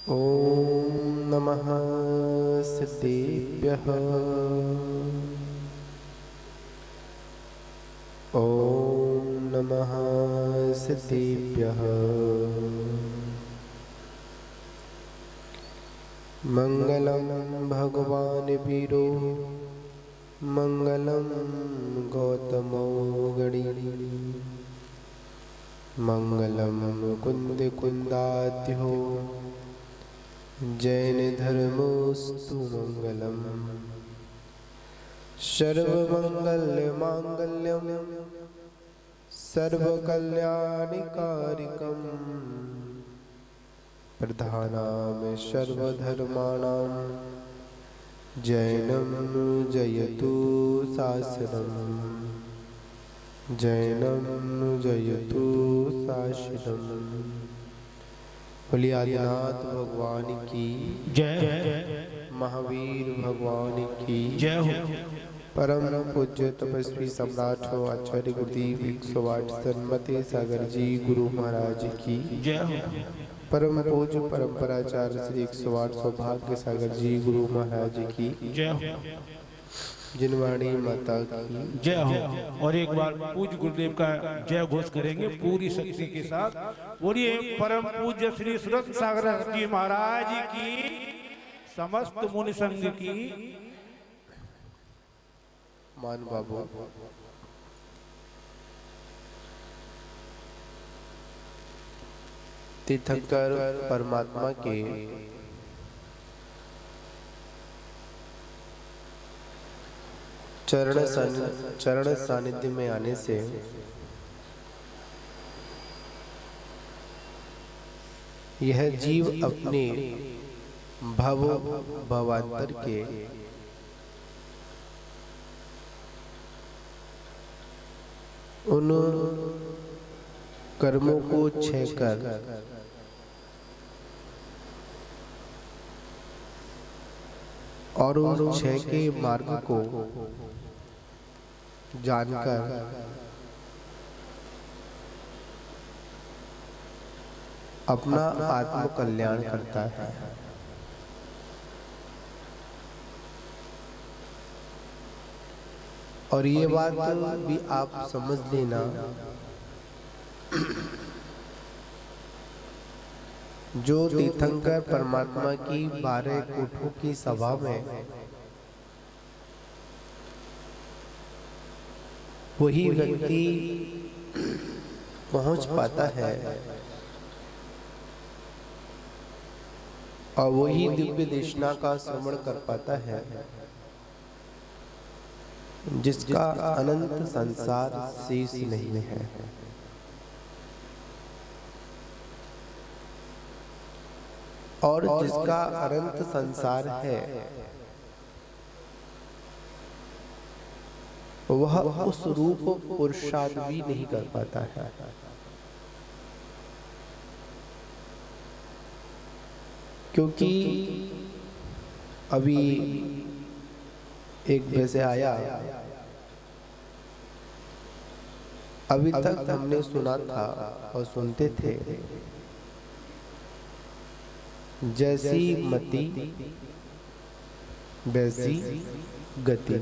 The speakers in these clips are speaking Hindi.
ॐ नमः सिद्धेभ्यः। ॐ नमः सिद्धेभ्यः। मङ्गलं भगवान् वीरो मङ्गलं गौतमो गणी मङ्गलं मुकुन्दकुन्दाध्यो जैन धर्मोस्तु मंगलम। सर्वमंगलमांगल्यम सर्वकल्याणिकारिकम प्रधानाम सर्वधर्माणां जैनम जयतु शासनम जैनम जयतु शासनम। बोलिए आदिनाथ भगवान की जय। महावीर भगवान की जय हो। परम पूज्य तपस्वी सम्राट हो आचार्य गुरुदेव 108 सन्मति सागर जी गुरु महाराज की जय हो। परम पूज्य परंपराचार्य श्री 108 सौभाग्य सागर जी गुरु महाराज की जय हो। जिनवाणी माता की जय हो। और एक बार पूज्य गुरुदेव का जय घोष करेंगे पूरी शक्ति के साथ। बोलिए परम पूज्य श्री सुरत सागर जी महाराज की, समस्त मुनि संघ की। मान बाबू तीर्थंकर परमात्मा के चरण सानिध्य में आने से यह जीव अपने भवांतर के उन कर्मों को क्षय कर और उस क्षय के मार्ग को जानकर अपना आत्म कल्याण करता है। और ये बात भी आप समझ लेना, जो तीर्थंकर परमात्मा की 12 कोठों की सभा में वही व्यक्ति पहुंच पाता है और वही दिव्य देशना का श्रवण कर पाता है जिसका अनंत संसार शेष नहीं है। और जिसका अनंत संसार है वह उस रूप पुरुषार्थ भी नहीं कर पाता है। क्योंकि अभी एक वैसे आया, अभी तक हमने सुना था और सुनते थे, जैसी मति वैसी गति।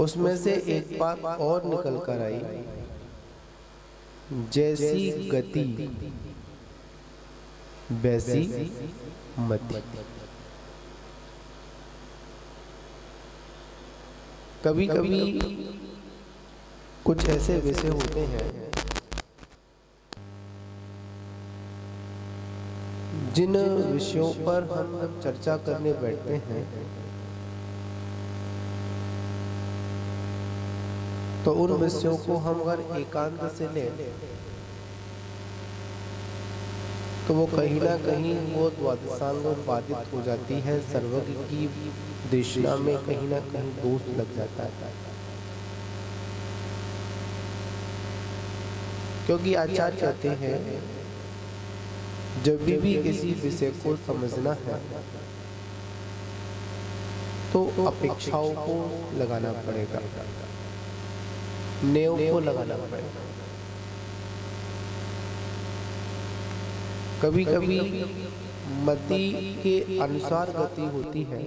उसमें से एक बात और निकल कर आई, जैसी गति वैसी मति। कभी कभी कुछ ऐसे विषय होते हैं जिन विषयों पर हम चर्चा करने बैठते हैं तो उन विषयों को हम अगर एकांत से लें तो वो कहीं ना कहीं वो द्वादशांग बाधित हो जाती है, सर्वज्ञ की देशना में कहीं ना कहीं दोष लग जाता है। क्योंकि आचार्य कहते हैं जब भी किसी विषय को समझना है तो अपेक्षाओं को लगाना पड़ेगा, नेव को लगाना पड़ेगा। कभी कभी मति के अनुसार गति होती है,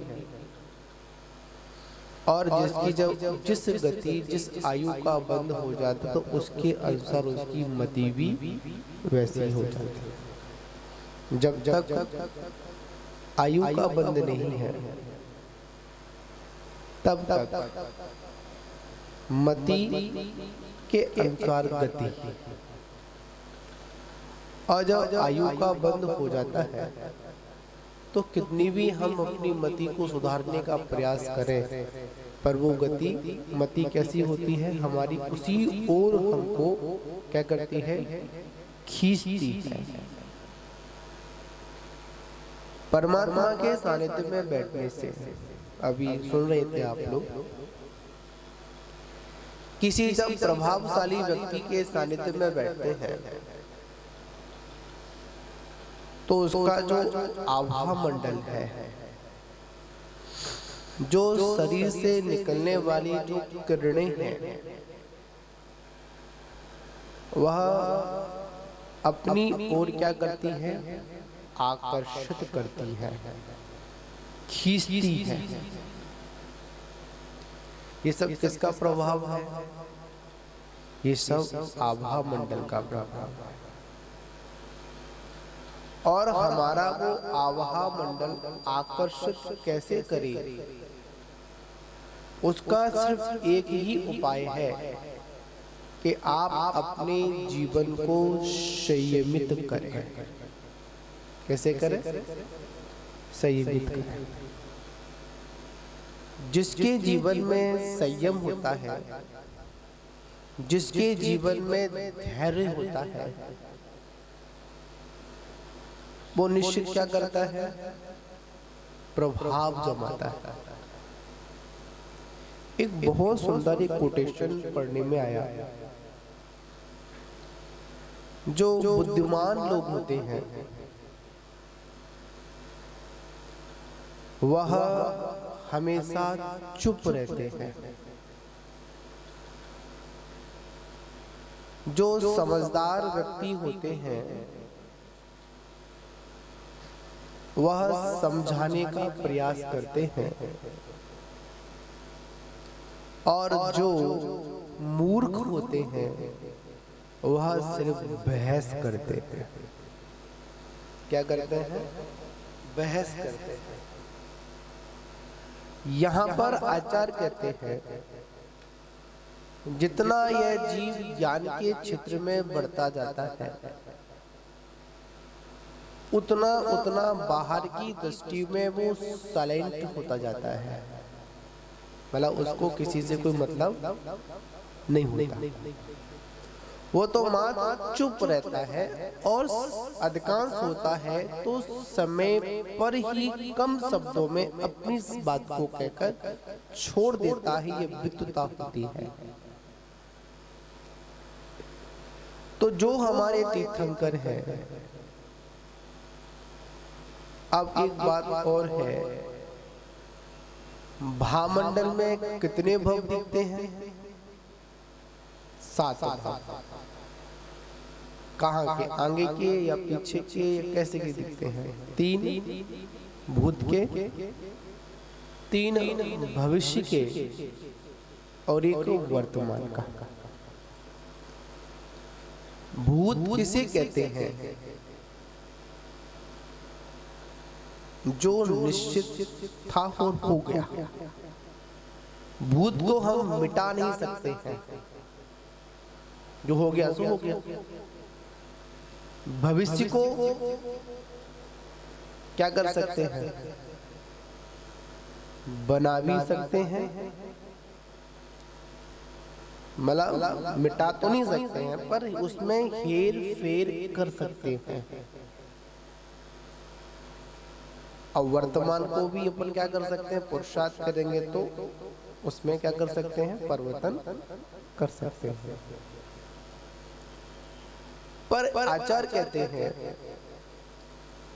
और जिसकी जब जिस गति जिस आयु का बंध हो जाता तो उसके अनुसार उसकी मति भी वैसी हो जाती है। जब तक आयु का बंध नहीं है तब तक मति के अनुसार गति, और जब आयु का बंध हो जाता है तो कितनी भी हम अपनी मति को सुधारने का प्रयास करें, पर वो गति मति कैसी होती है, हमारी उसी ओर हमको क्या करती है, खींचती है। परमात्मा के सानिध्य में बैठने से, अभी सुन रहे थे आप लोग, किसी जब प्रभावशाली व्यक्ति के सानिध्य में बैठते हैं तो उसका जो आभा मंडल है, जो शरीर से निकलने वाली जो किरणें हैं, वह अपनी ओर क्या करती है, आकर्षित करती है, खींचती है। ये सब किसका प्रभाव है? ये सब आभा मंडल का प्रभाव है। और हमारा वो आभा मंडल आकर्षित कैसे करे, उसका सिर्फ एक ही उपाय है कि आप अपने जीवन को संयमित करें। कैसे करें? संयमित करें। जिसके जीवन में संयम होता है, जिसके जीवन में धैर्य होता है, वो निश्चित क्या करता है, प्रभाव जमाता है। एक बहुत सुंदर एक कोटेशन पढ़ने में आया, जो बुद्धिमान लोग होते हैं वह हमेशा चुप रहते हैं, जो समझदार व्यक्ति होते हैं वह समझाने का प्रयास करते हैं, और जो मूर्ख होते हैं वह सिर्फ बहस करते हैं। क्या करते हैं? बहस करते हैं। यहाँ पर आचार्य कहते हैं, जितना यह जीव ज्ञान के क्षेत्र में बढ़ता जाता है, उतना उतना बाहर की दृष्टि में वो साइलेंट होता जाता है, मतलब उसको किसी से कोई मतलब नहीं होता। वो तो मात्र चुप रहता है, और अधिकांश होता है तो समय पर ही कम शब्दों में अपनी बात को कहकर छोड़ देता है। ये विद्वता होती है। तो जो हमारे तीर्थंकर हैं, अब एक बात और है, भामंडल में कितने भव दिखते हैं? 7 भाव। कहाँ के? आगे के या पीछे के या कैसे के दिखते हैं? 3 भूत के, 3 भविष्य के, और एक वर्तमान का। भूत किसे कहते हैं? जो निश्चित था और हो गया। भूत को हम मिटा नहीं सकते हैं, जो हो गया सो हो गया। भविष्य को क्या कर सकते हैं? बना भी सकते हैं, मतलब मिटा तो नहीं सकते हैं, पर उसमें हेर फेर कर सकते हैं। और वर्तमान को भी अपन क्या कर सकते हैं? पुरुषार्थ करेंगे तो उसमें क्या कर सकते हैं? परिवर्तन कर सकते हैं। पर आचार्य कहते हैं,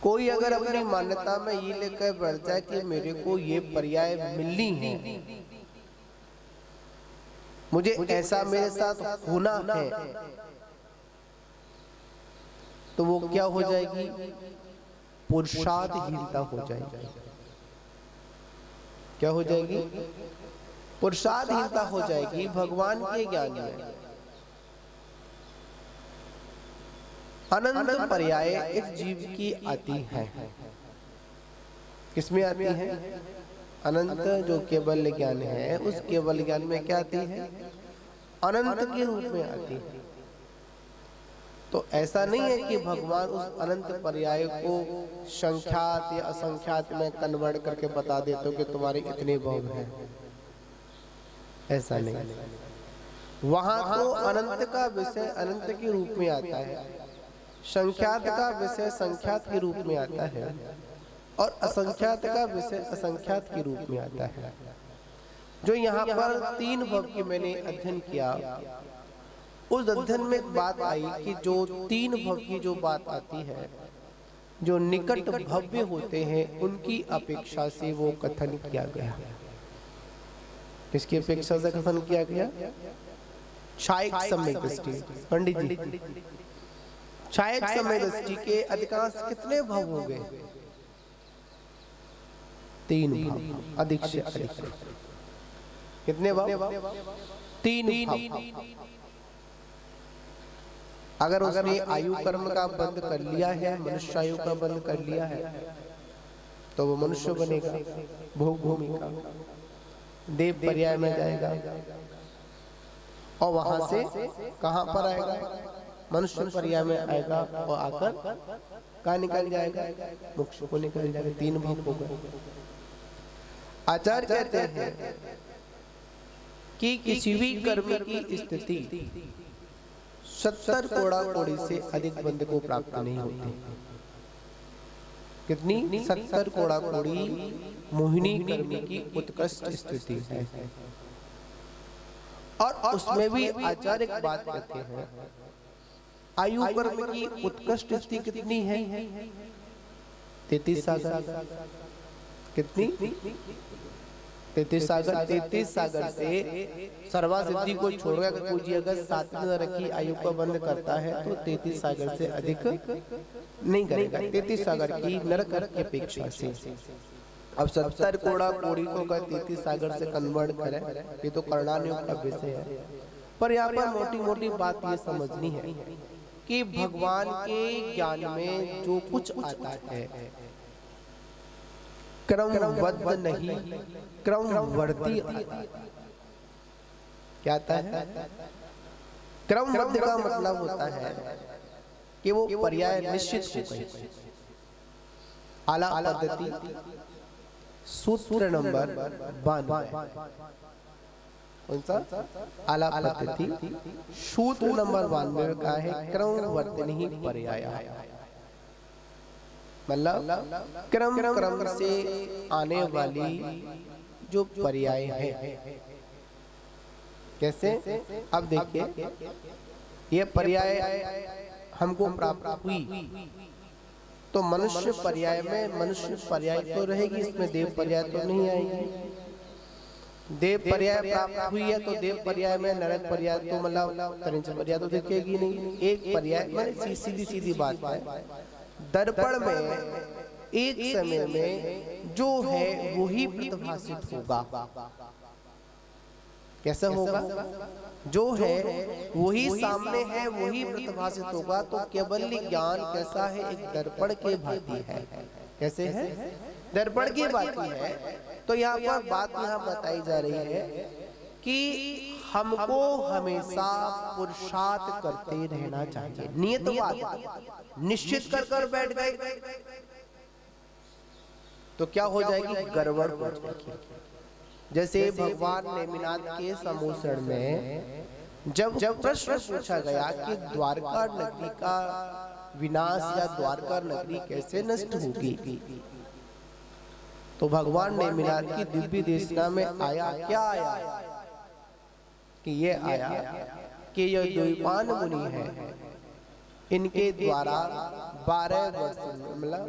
कोई अगर अपनी मान्यता में ये लेकर बैठ जाए कि मेरे को ये पर्याय मिलनी है, मुझे ऐसा मेरे साथ होना है, तो वो क्या हो जाएगी? पुरुषार्थहीनता हो जाएगी। क्या हो जाएगी? पुरुषार्थहीनता हो जाएगी भगवान के ज्ञान में। अनंत पर्याय इस जीव की आती है। किसमें आती है? अनंत जो केवल ज्ञान है, उस केवल ज्ञान में क्या आती है? अनंत के रूप में आती है। तो ऐसा नहीं है कि भगवान उस अनंत पर्याय को संख्यात या असंख्यात में कन्वर्ट करके बता देते हो कि तुम्हारे इतने भव हैं। ऐसा नहीं। वहां तो अनंत का विषय अनंत के रूप में आता है, संख्यात का विषय संख्यात के रूप में आता है, और असंख्यात का विषय असंख्यात के रूप में आता है। जो यहाँ पर 3 भव की मैंने अध्ययन किया, उस अध्ययन में एक बात आई कि जो 3 भव की जो बात आती है, जो निकट भव्य होते हैं उनकी अपेक्षा से वो कथन किया गया। किसकी अपेक्षा से कथन किया गया? क्षायक समय दृष्टि। पंडित जी, क्षायक समय दृष्टि के अधिकांश कितने भव हो गए? 3 भव, अधिक से अधिक। कितने भव? 3 भव। अगर उसने आयु कर्म का बंद कर लिया है, मनुष्य आयु का बंद कर लिया है, तो वो मनुष्य बनेगा, भोग भूमि का, देव पर्याय में जाएगा, और वहां से कहां पर आएगा? मनुष्य पर्याय में आएगा, और आकर कहां निकल जाएगा? मोक्ष को निकल जाएगा। 3 भव हो गए। आचार्य कहते हैं कि किसी भी कर्म की स्थिति 70 कोड़ा कोड़ी से अधिक बंदे को प्राप्त नहीं होती। कितनी? 70 कोड़ा कोड़ी मोहिनी कर्म की उत्कृष्ट स्थिति है। और उसमें भी आचार्य एक बात कहते हैं, आयु कर्म की उत्कृष्ट स्थिति कितनी है? 33 सागर। कितनी? 33 सागर। 33 सागर से सर्वा सिद्धि को छोड़कर अगर कोई अगर 7 रखी आयु को बंद करता है तो 33 सागर से अधिक नहीं करेगा। 33 सागर की नरक की अपेक्षा से। अब 70 कोड़ा कोड़ी को अगर 33 सागर से कन्वर्ट करें, ये तो करणानुयोग का विषय है। पर यहाँ पर मोटी मोटी बात ये समझनी है कि भगवान के ज्ञान में जो कुछ आता है क्रमबद्ध नहीं, क्रमवर्ती आता है। क्या आता है? क्रमबद्ध का मतलब होता है कि वो पर्याय निश्चित हो गए। आला पद्धति सूत्र नंबर 92। कौन सा? आला पद्धति सूत्र नंबर 92 का है क्रमवर्तनी पर्याय। मतलब क्रम क्रम से आने वाली जो पर्याय है। कैसे? अब देखिए, ये पर्याय हमको प्राप्त हुई तो मनुष्य पर्याय में मनुष्य पर्याय तो रहेगी, इसमें देव पर्याय तो नहीं आएगी। देव पर्याय प्राप्त हुई है तो देव पर्याय में नरक पर्याय तो मतलब तनिच पर्याय तो दिखेगी नहीं। एक पर्याय मैंने सीधी सीधी बात है, दर्पण में एक समय में जो है वो ही प्रतिभाषित होगा। कैसा होगा? जो है वही सामने है, वही प्रतिभाषित होगा। तो केवल ज्ञान कैसा है? एक दर्पण के भांति है। कैसे है? दर्पण की भांति है। तो यहाँ पर बात यहाँ बताई जा रही है कि हमको हमेशा पुरुषार्थ करते रहना चाहिए। नियत बात निश्चित कर बैठ गए तो क्या हो जाएगी? गड़बड़ हो जाएगी। जैसे भगवान नेमिनाथ के सम्मोहन में जब प्रश्न पूछा गया कि द्वारका नगरी का विनाश या द्वारका नगरी कैसे नष्ट होगी, तो भगवान नेमिनाथ की दिव्य देशना में आया, क्या आया कि ये आया कि ये द्वैपायन मुनि है, इनके द्वारा 12 वर्ष मतलब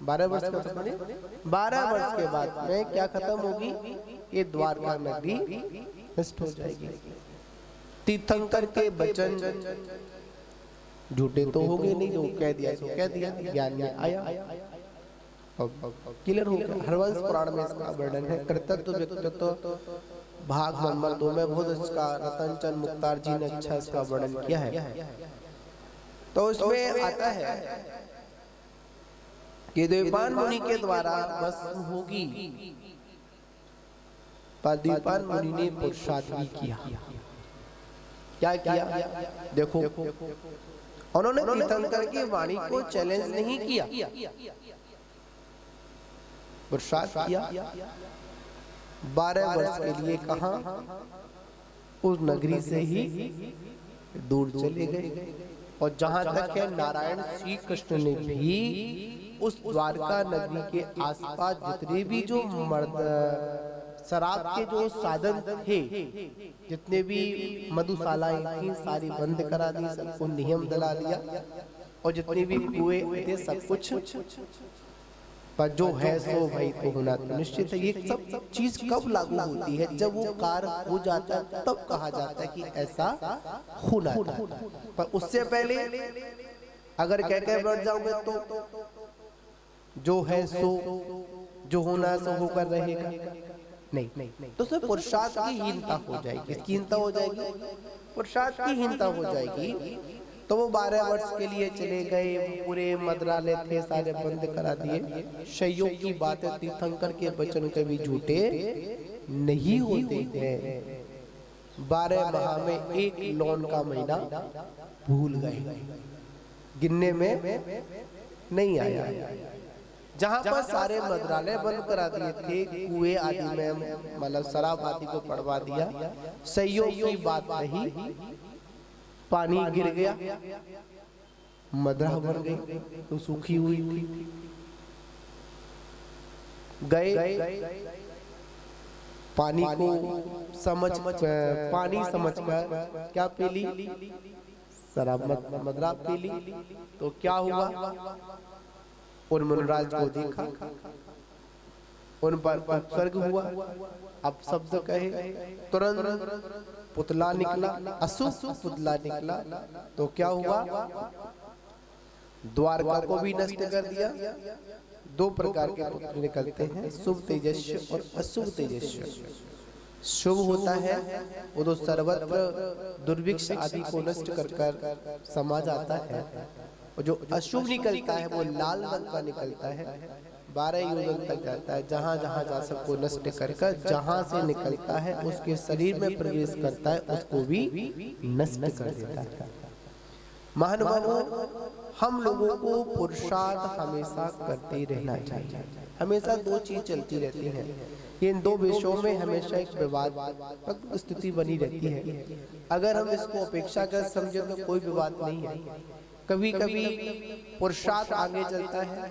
12 वर्ष का 12 वर्ष के बाद में क्या खत्म होगी? ये द्वारका नगरी नष्ट हो जाएगी। तीर्थंकर के वचन झूठे तो हो गए नहीं, जो कह दिया सो कह दिया, ज्ञान में आया अब क्लियर हो गया। हरवंश पुराण में इसका वर्णन है। कृतत्व व्यक्तित्व भाग नंबर 2 में बहुत इसका रतन चंद मुख्तार जी ने अच्छा इसका वर्णन किया है। तो इसमें आता है कि देवपान मुनि के द्वारा भस्म होगी, पर देवपान मुनि ने पुरुषार्थ भी किया। क्या किया? देखो, उन्होंने तीर्थंकर की वाणी को चैलेंज नहीं किया, पुरुषार्थ किया। 12 वर्ष के लिए कहा, उस नगरी से ही दूर चले गए। और जहां तक है, नारायण श्री कृष्ण ने भी उस द्वारका नगरी के आसपास जितने भी जो शराब के जो साधन थे, जितने भी मधुशालाएं थी, सारी बंद करा दी, सबको नियम दिला दिया। और जितने भी कुएं थे सब कुछ, पर जो है सो भाई तो होना तो निश्चित है। ये सब चीज कब लागू होती है? जब वो कार्य हो जाता है तब कहा जाता है कि ऐसा होना था। पर उससे पहले अगर कह के बैठ जाओगे तो जो है सो, जो होना सो होकर रहेगा नहीं। तो उसमें पुरुषार्थ की हीनता हो जाएगी। इसकी हीनता हो जाएगी, पुरुषार्थ की हीनता हो जाएगी। तो वो 12 वर्ष के लिए चले गए, पूरे मंत्रालय थे सारे बंद करा दिए। संयोग की बात है, तीर्थंकर के वचन कभी झूठे नहीं होते हैं। 12 माह में एक लौन का महीना भूल गए, गिनने में नहीं आया। जहां पर सारे मंत्रालय बंद करा दिए थे, कुएं आदि में मतलब शराब आदि को पड़वा दिया। संयोग की बात रही, पानी गिर गया, मदरा बन गई, तो सूखी हुई थी। गए पानी को पानी समझकर क्या पी ली? शराब मदरा पी ली। तो क्या हुआ? उन मुनराज को देखा, उन पर उत्सर्ग हुआ। अब शब्द कहे, तुरंत पुतला निकला, अशुभ पुतला निकला। तो क्या हुआ? द्वारका को भी नष्ट कर दिया। 2 प्रकार के पुतले निकलते हैं, शुभ तेजस्वी और अशुभ तेजस्वी। शुभ होता है वो तो सर्वत्र दुर्भिक्ष आदि को नष्ट कर समा जाता है। और जो अशुभ निकलता है वो लाल रंग का निकलता है, 12 योजन तक जाता है। जहां जहां जा सबको नष्ट कर जहां से निकलता है उसके शरीर में प्रवेश करता है, उसको भी नष्ट कर देता है। महानुभावों, हम लोगों को पुरुषार्थ हमेशा करते रहना चाहिए। हमेशा 2 चीज चलती रहती है। इन 2 विषयों में हमेशा एक विवाद स्थिति बनी रहती है। अगर हम इसको अपेक्षा कर समझे तो कोई विवाद नहीं है। कभी कभी पुरुषार्थ आगे चलता है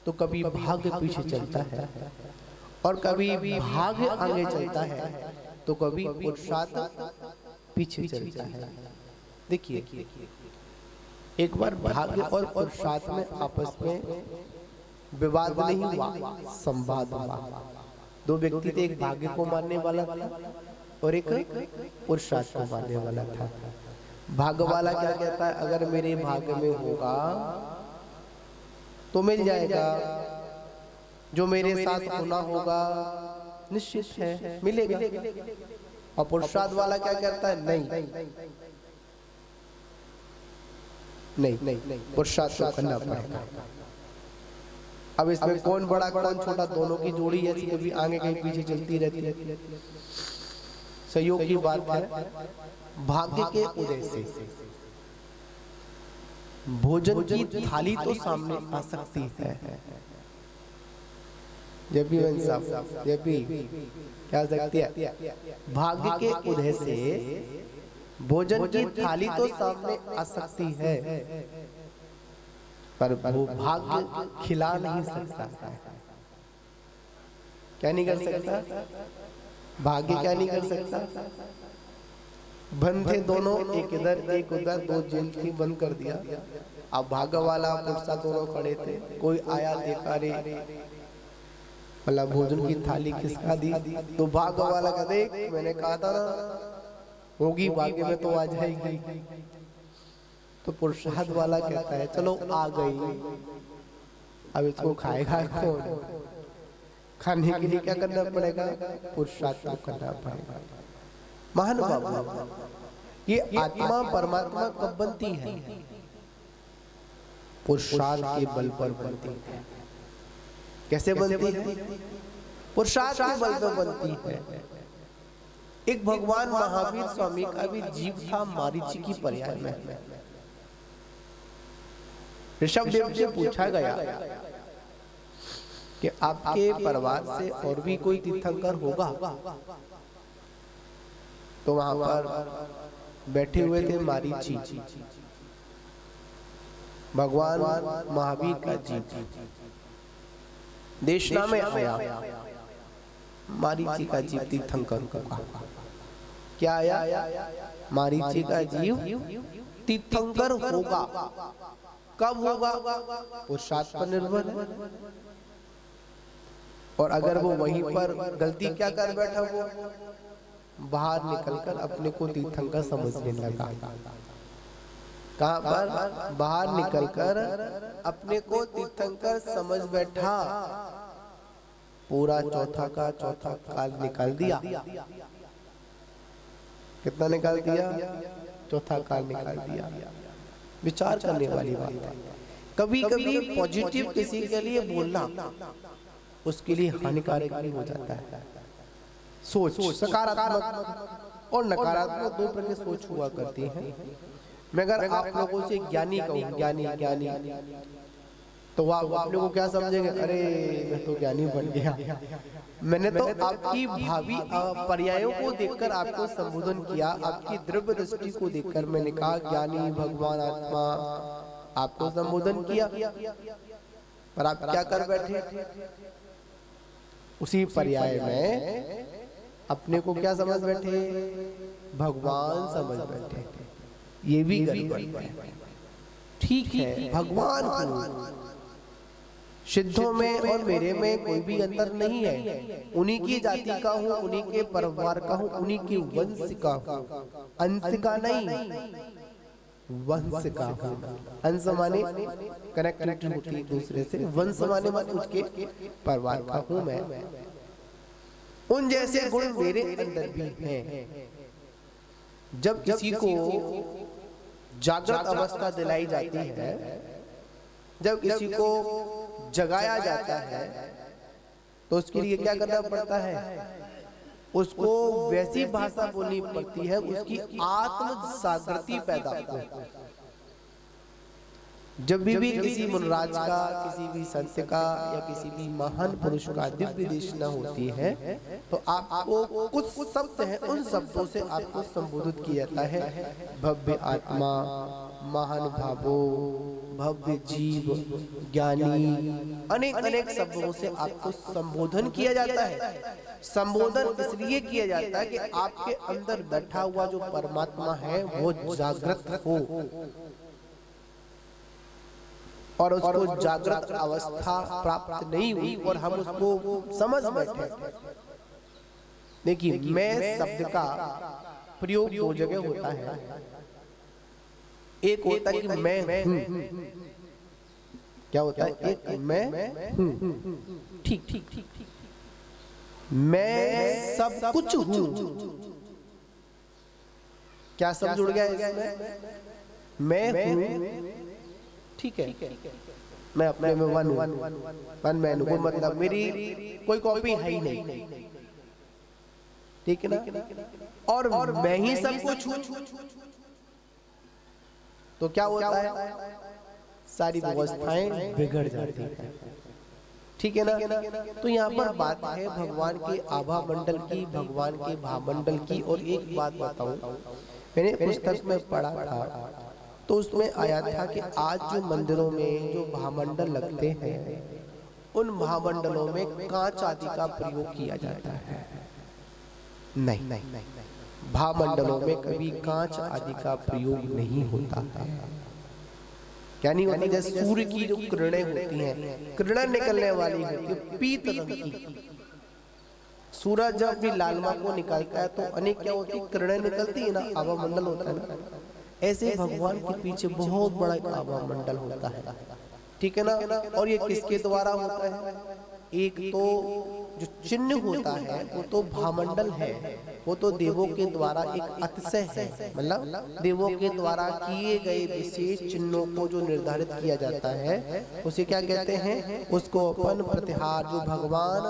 तो कभी भाग्य पीछे चलता है, और कभी भाग्य आगे चलता है तो कभी पुरुषार्थ पीछे चलता है। देखिए, एक बार भाग्य और पुरुषार्थ में आपस में विवाद नहीं हुआ, संवाद हुआ। 2 व्यक्ति थे, एक भाग्य को मानने वाला था और एक पुरुषार्थ को मानने वाला था। भाग्य वाला क्या कहता है? अगर मेरे भाग्य में होगा तो मिल जाएगा, जो मेरे साथ होना होगा निश्चित है मिलेगा। और पुरुषार्थ वाला क्या कहता है? नहीं, पुरुषार्थ को करना पड़ेगा। अब इसमें कौन बड़ा कौन छोटा, दोनों की जोड़ी ऐसी कभी आगे कहीं पीछे चलती रहती है। सहयोग की बात है, भाग्य के उदय से भोजन की थाली तो सामने आ सकती है। जब भी क्या सकती है? भाग्य के उदय से भोजन की थाली तो सामने आ सकती है, पर वो भाग्य खिला नहीं सकता है। क्या नहीं कर सकता? भाग्य क्या नहीं कर सकता? बंद थे दोनों, एक इधर एक उधर, 2 जेल थी, बंद कर दिया। अब भाग्य वाला पुरुषा दोनों खड़े थे। कोई आया, देखा, रे मतलब भोजन की थाली खिसका दी। तो भाग्य वाला का देख, मैंने कहा था ना होगी, भाग्य में तो आ जाएगी। तो प्रसाद वाला कहता है चलो आ गई, अब इसको खाएगा कौन? खाने के लिए क्या करना पड़ेगा? पुरुषार्थ तो करना पड़ेगा। महानुभाव, ये आत्मा परमात्मा कब बनती है? पुरुषार्थ के बल पर बनती है। कैसे बनती है? पुरुषार्थ के बल पर बनती है। एक भगवान महावीर स्वामी का भी जीव था मारीची की पर्याय में। ऋषभदेव से पूछा गया कि आपके परिवार से और भी कोई तीर्थंकर होगा? तो वहां पर बैठे हुए थे मारीची, भगवान महावीर का जीव देशना में आया। मारीची का जीव तीर्थंकर को कहा। क्या आया? मारीची का जीव तीर्थंकर होगा। कब होगा? पुरुषार्थ पर निर्भर है। और अगर वो वहीं पर गलती क्या कर बैठा, वो बाहर निकलकर अपने को तीर्थंकर समझने लगा। कहां पर? बाहर निकलकर अपने को तीर्थंकर समझ बैठा। पूरा चौथा काल निकाल दिया। कितना निकाल दिया? चौथा काल निकाल दिया। विचार करने वाली बात है। कभी कभी पॉजिटिव किसी के लिए बोलना उसके लिए हानिकारक भी हो जाता है। सोच सकारात्मक और नकारात्मक दो प्रकार की सोच हुआ करती है। मैं अगर आप लोगों से ज्ञानी कहूँ, ज्ञानी तो आप अपने को क्या समझेंगे? अरे मैं तो ज्ञानी बन गया। मैंने तो आपकी भावी पर्यायों को देखकर आपको संबोधन किया, आपकी द्रव्य दृष्टि को देखकर मैंने कहा ज्ञानी, भगवान, आत्मा, आपको संबोधन किया। पर आप क्या कर बैठे? उसी पर्याय में अपने को क्या समझ बैठे? भगवान समझ बैठे। ये भी गड़बड़ है। ठीक है, भगवान को सिद्धों में और मेरे में कोई भी अंतर नहीं है। उन्हीं की जाति का हूँ, उन्हीं के परिवार का हूँ, उन्हीं के वंश का हूँ। अंश का नहीं, वंश का हूँ। अंश माने कनेक्टिविटी होती है दूसरे से, वंश माने उसके परिवार का हूँ मैं। उन जैसे गुण मेरे अंदर भी हैं। जब किसी को जागृत अवस्था दिलाई जाती है, जब किसी को जगाया जाता है, तो उसके लिए क्या करना पड़ता है? उसको वैसी भाषा बोलनी पड़ती है उसकी आत्म जागृति पैदा हो। जब भी किसी मुनराज का, किसी भी संत का या किसी भी महान पुरुष का दिव्य देशना होती है, तो आपको कुछ शब्द हैं, उन शब्दों से आपको संबोधित किया जाता है। भव्य आत्मा, महानुभावो, भव्य जीव, ज्ञानी, अनेक शब्दों से आपको संबोधन किया जाता है। संबोधन इसलिए किया जाता है कि आपके अंदर बैठा हुआ जो परमात्मा है वो जागृत हो और उसको जागृत अवस्था प्राप्त नहीं हुई और हम उसको समझ बैठे। देखिए, मैं शब्द का प्रयोग दो जगह होता है। एक होता है कि मैं हूं। क्या होता है? एक मैं हूं। ठीक, मैं सब कुछ हूं। क्या सब जुड़ गया इसमें? मैं हूं, ठीक है। मैं अपने में वन मैन हूं, मतलब मेरी कोई कॉपी है ही नहीं, ठीक है ना? और मैं ही सब कुछ हूं। तो क्या होता है? सारी व्यवस्थाएं बिगड़ जाती हैं, ठीक है ना? तो यहाँ पर बात है भगवान के आभा मंडल की, भगवान के भामंडल की। और एक बात बताऊं, मैंने पुस्तक में पढ़ा था तो उसमें आया था कि आज जो मंदिरों में जो भामंडल लगते हैं, उन भामंडलों में कांच आदि का प्रयोग किया जाता है। नहीं, भामंडलों में कभी कांच आदि का प्रयोग नहीं होता है। क्या नहीं होता? जैसे सूर्य की जो किरणें होती हैं, किरणें निकलने वाली होती है पीत रंग की। सूरज जब भी लालमा को निकालता है तो अनेक क्या होती है? किरणें निकलती है ना, आभा मंडल होता है ना। ऐसे भगवान के पीछे बहुत बड़ा एक आभा मंडल होता है, ठीक है ना। और ये किसके द्वारा होता है? एक तो जो चिन्ह होता है वो तो भामंडल है, वो तो देवों के द्वारा एक अतिशय है, मतलब देवों के द्वारा किए गए विशेष चिन्हों को जो निर्धारित किया जाता है उसे क्या कहते हैं? उसको अपन प्रतिहार, जो भगवान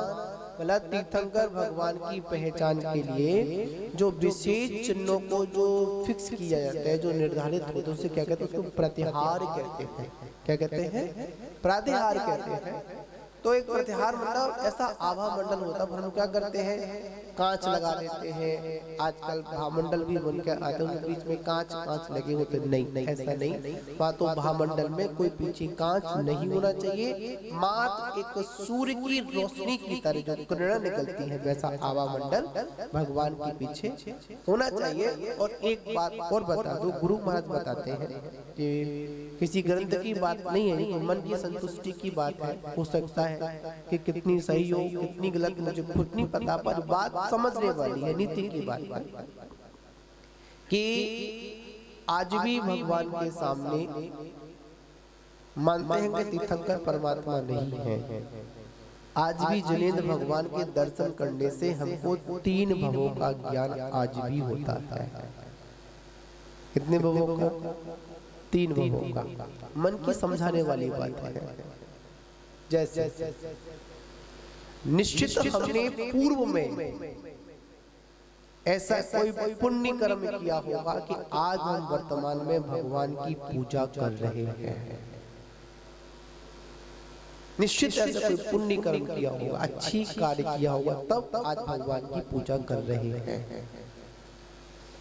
मतलब तीर्थंकर भगवान की पहचान के लिए जो विशेष चिन्हों को जो फिक्स किया जाता है, जो निर्धारित होते हैं, उसे क्या कहते हैं? उसको प्रतिहार कहते हैं। क्या कहते हैं? प्रतिहार कहते हैं। तो एक प्रतिहार मतलब ऐसा आभा मंडल होता है, हम क्या करते हैं? कांच लगा देते हैं। आजकल भामंडल भी बन के आते हैं, उनके बीच में कांच लगे होते। नहीं, ऐसा नहीं। तो भामंडल में कोई पीछे कांच नहीं होना चाहिए, मात्र एक सूर्य की रोशनी की तरह जो किरणें निकलती है वैसा आभा मंडल भगवान के पीछे होना चाहिए। और एक बात और बता दो, गुरु महाराज बताते हैं कि किसी ग्रंथ की बात नहीं है, तो मन की संतुष्टि की बात है। हो सकता है कि कितनी सही हो कितनी गलत मुझे खुद नहीं पता, पर बात समझने वाली है, नीति की बात कि आज भी भगवान के सामने मानते हैं कि तीर्थंकर परमात्मा नहीं है। आज भी जिनेंद्र भगवान के दर्शन करने से हमको 3 भवों का ज्ञान आज भी होता है। कितने भवों का? 3 भवों का। मन की समझाने वाली बात है। जैसे निश्चित हमने पूर्व में ऐसा कोई पुण्य कर्म किया होगा कि आज हम वर्तमान में भगवान की पूजा कर रहे हैं। निश्चित ऐसा कोई पुण्य कर्म किया होगा, अच्छी कार्य किया होगा, तब आज भगवान की पूजा कर रहे हैं।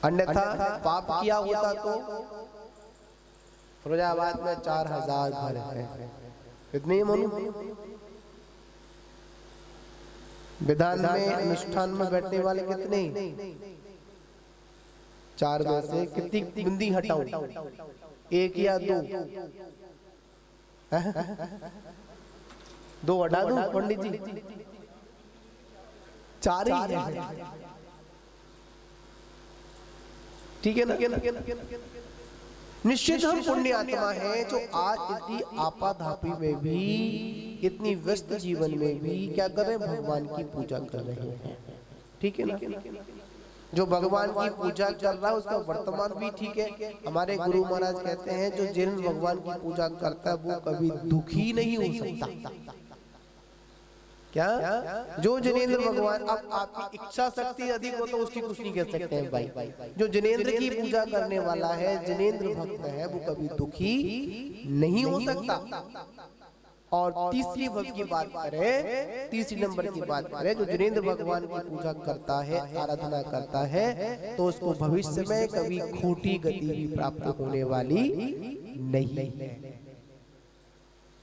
अन्यथा पाप किया होता तो फिरोजाबाद में 4000 घर हैं। कितने मनु? विधान में अनुष्ठान में बैठने वाले कितने? 4 में से कितनी बिंदी हटाऊं? 1 या 2? 2 हटा दूं पंडित जी? 4 ही है, ठीक है ना। निश्चित हम पुण्य आत्मा हैं जो आज इतनी आपाधापी में भी, इतनी व्यस्त जीवन में भी क्या कर रहे हैं? भगवान की पूजा कर रहे हैं, ठीक है ना। जो भगवान की पूजा कर रहा है उसका वर्तमान भी ठीक है। हमारे गुरु महाराज कहते हैं जो जिन भगवान की पूजा करता है वो कभी दुखी नहीं हो सकता। क्या? जो जिनेंद्र भगवान, अब आपकी इच्छा शक्ति अधिक हो तो उसकी कुछ नहीं कह सकते हैं भाई। जो जिनेंद्र की पूजा करने वाला है, जिनेंद्र भक्त है, वो कभी दुखी नहीं हो सकता। और तीसरी भक्त की बात करें, तीसरी नंबर की बात करें, जो जिनेंद्र भगवान की पूजा करता है, आराधना करता है, तो उसको भविष्य में कभी खोटी गति भी प्राप्त होने वाली नहीं है,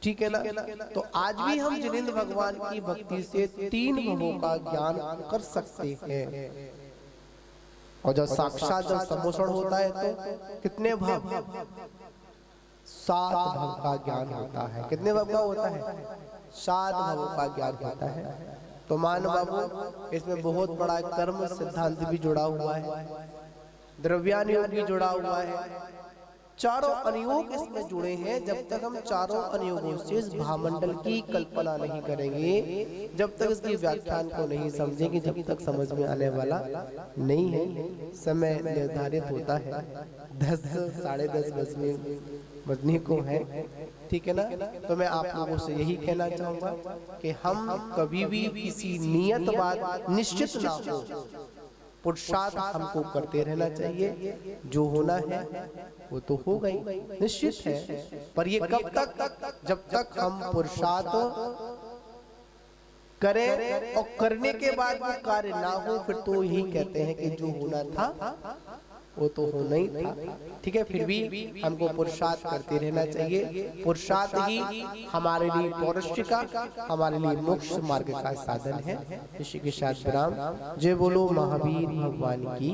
ठीक है ना। तो आज भी हम जिनेंद्र भगवान की भक्ति से 3 भवों का ज्ञान कर सकते हैं। और जब साक्षात जब सम्मोषण होता है तो कितने भव? 7 भव का ज्ञान होता है। कितने भव का होता है? 7 भवों का ज्ञान होता है। तो मान बाबू इसमें बहुत बड़ा कर्म सिद्धांत भी जुड़ा हुआ है, द्रव्यानुयोग भी जुड़ा हुआ है, चारों अनुयोग इसमें जुड़े हैं। जब तक हम चारों अनुयोगों से इस भामंडल की कल्पना नहीं करेंगे, जब तक इसकी व्याख्यान को नहीं समझेंगे, जब तक समझ में आने वाला नहीं है। समय निर्धारित होता है, 10 साढ़े 10 बजने को है, ठीक है ना। तो मैं आप लोगों से यही कहना चाहूंगा कि हम कभी भी किसी नियत बात निश्चित ना हो, पुरुषार्थ हमको करते रहना चाहिए। जो होना है वो तो हो गई, निश्चित है। पर ये कब तक? जब तक हम पुरुषार्थ करें और करने के बाद वो कार्य ना हो, फिर तो यही कहते हैं कि जो होना था वो तो होना ही था, ठीक है। फिर भी हमको पुरुषार्थ करते रहना चाहिए। पुरुषार्थ ही हमारे लिए पौरुष का, हमारे लिए मोक्ष मार्ग का साधन है। इसी के साथ विराम। जय बोलो महावीर भगवान की।